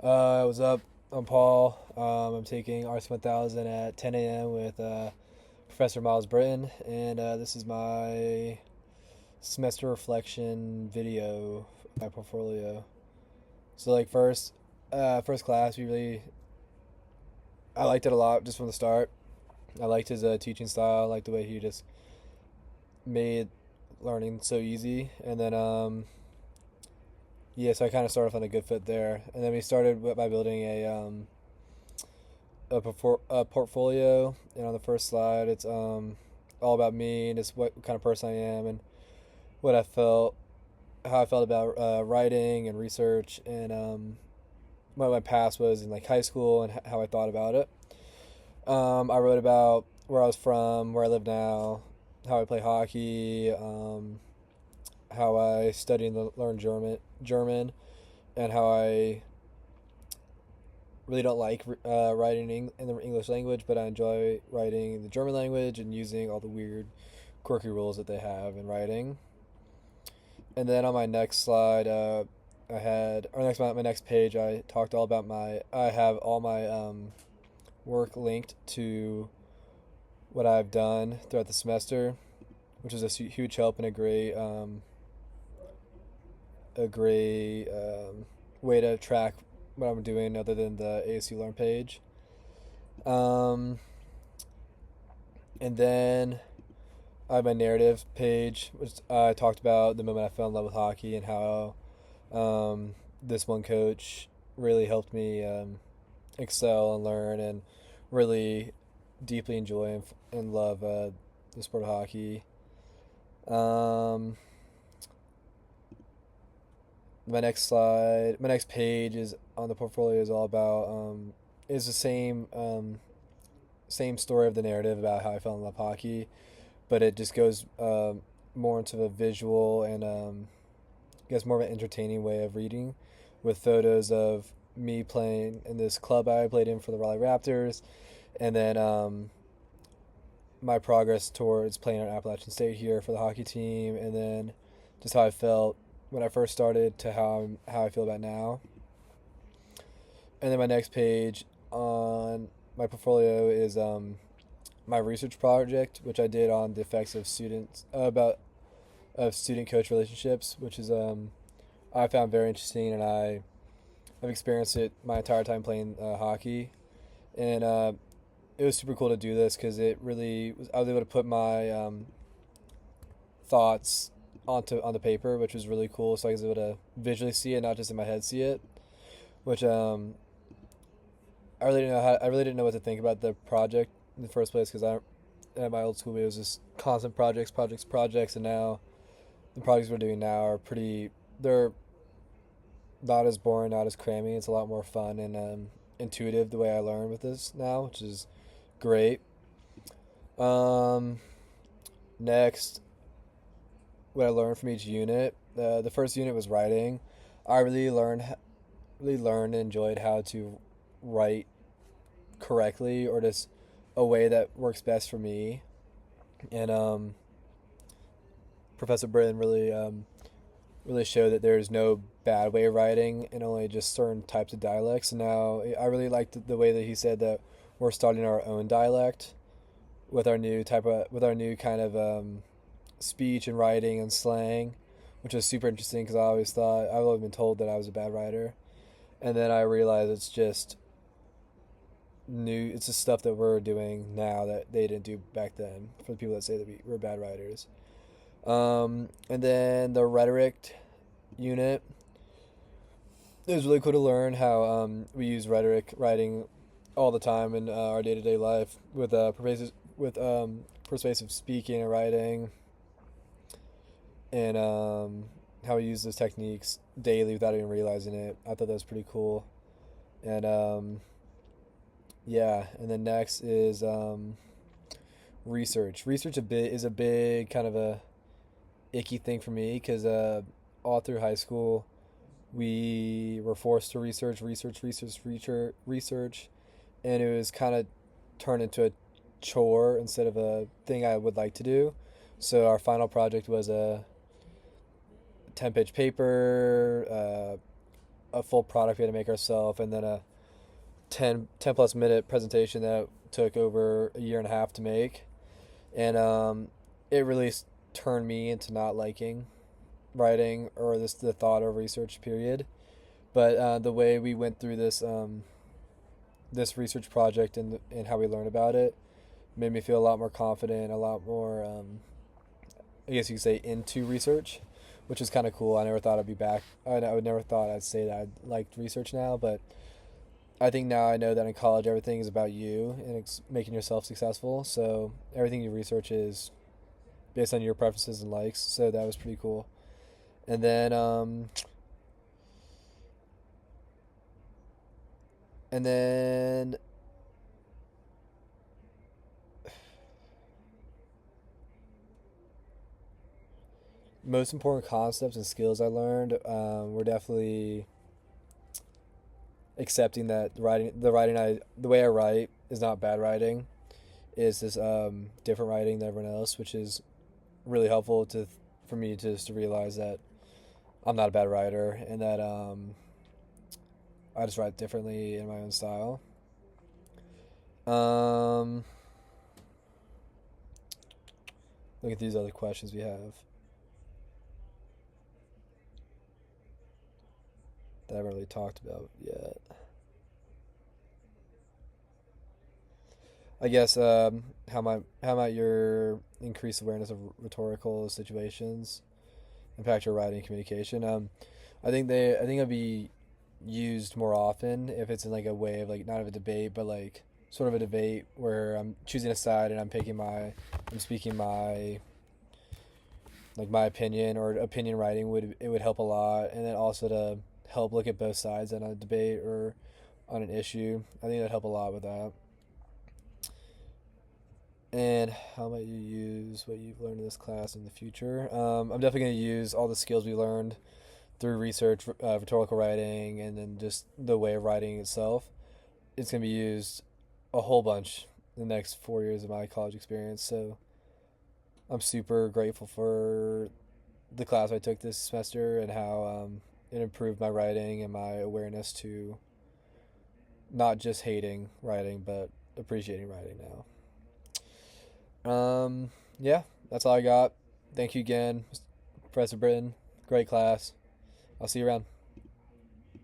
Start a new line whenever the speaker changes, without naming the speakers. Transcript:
What's up? I'm Paul. I'm taking RC1000 at 10 a.m. with Professor Miles Britton, and this is my semester reflection video, my portfolio. So, like first class, I liked it a lot just from the start. I liked his teaching style. I liked the way he just made learning so easy, and then yeah, so I kind of started off on a good foot there, and then we started by building a portfolio. And on the first slide, it's all about me and just what kind of person I am and what I felt, how I felt about writing and research, and what my past was in like high school and how I thought about it. I wrote about where I was from, where I live now, how I play hockey, how I study and learn German, and how I really don't like writing in the English language, but I enjoy writing in the German language and using all the weird, quirky rules that they have in writing. And then on my next slide, my next page, I talked all about I have all my work linked to what I've done throughout the semester, which is a huge help and a great way to track what I'm doing other than the ASU Learn page. And then I have my narrative page, which I talked about the moment I fell in love with hockey and how this one coach really helped me excel and learn and really deeply enjoy and love the sport of hockey. Um, my next page is on the portfolio is all about is the same story of the narrative about how I fell in love with hockey, but it just goes more into the visual and I guess more of an entertaining way of reading, with photos of me playing in this club I played in for the Raleigh Raptors, and then my progress towards playing at Appalachian State here for the hockey team, and then just how I felt when I first started to how I feel about now. And then my next page on my portfolio is my research project, which I did on the effects of student coach relationships, which is I found very interesting, and I've experienced it my entire time playing hockey, and it was super cool to do this because I was able to put my thoughts on the paper, which was really cool. So I was able to visually see it, not just in my head see it, which I really didn't know what to think about the project in the first place, because at my old school it was just constant projects, and now the projects we're doing now they're not as boring, not as crammy. It's a lot more fun and intuitive the way I learn with this now, which is great. Um, Next, what I learned from each unit. The first unit was writing. I really learned and enjoyed how to write correctly, or just a way that works best for me. And Professor Britton really showed that there's no bad way of writing and only just certain types of dialects. And now I really liked the way that he said that we're starting our own dialect with our new kind of speech and writing and slang, which was super interesting because I've always been told that I was a bad writer, and then I realized it's just new. It's just stuff that we're doing now that they didn't do back then. For the people that say that we're bad writers. And then the rhetoric unit. It was really cool to learn how we use rhetoric writing all the time in our day to day life with persuasive speaking and writing, and how we use those techniques daily without even realizing it. I thought that was pretty cool, and yeah. And then next is research. Is a big kind of a icky thing for me because all through high school we were forced to research, and it was kind of turned into a chore instead of a thing I would like to do. So our final project was a 10-page paper a full product we had to make ourselves, and then a 10 plus minute presentation that took over a year and a half to make. And it really turned me into not liking writing or the thought or research period. But the way we went through this research project and how we learned about it made me feel a lot more confident, a lot more, I guess you could say, into research, which is kind of cool. I never thought I'd be back. I would never thought I'd say that I liked research now, but I think now I know that in college everything is about you and making yourself successful. So everything you research is based on your preferences and likes. So that was pretty cool. And then and then most important concepts and skills I learned were definitely accepting that the way I write is not bad writing. Is this different writing than everyone else, which is really helpful for me to realize that I'm not a bad writer and that I just write differently in my own style. Um, Look at these other questions we have that I haven't really talked about yet. I guess how might your increased awareness of rhetorical situations impact your writing and communication? I think it'll be used more often if it's in like a way of like not of a debate, but like sort of a debate where I'm choosing a side and I'm speaking my opinion, or opinion writing would help a lot, and then also to help look at both sides in a debate or on an issue. I think that'd help a lot with that. And how might you use what you've learned in this class in the future? I'm definitely going to use all the skills we learned through research, rhetorical writing, and then just the way of writing itself. It's going to be used a whole bunch in the next 4 years of my college experience. So I'm super grateful for the class I took this semester and how it improved my writing and my awareness to not just hating writing, but appreciating writing now. Yeah, that's all I got. Thank you again, Professor Britton. Great class. I'll see you around.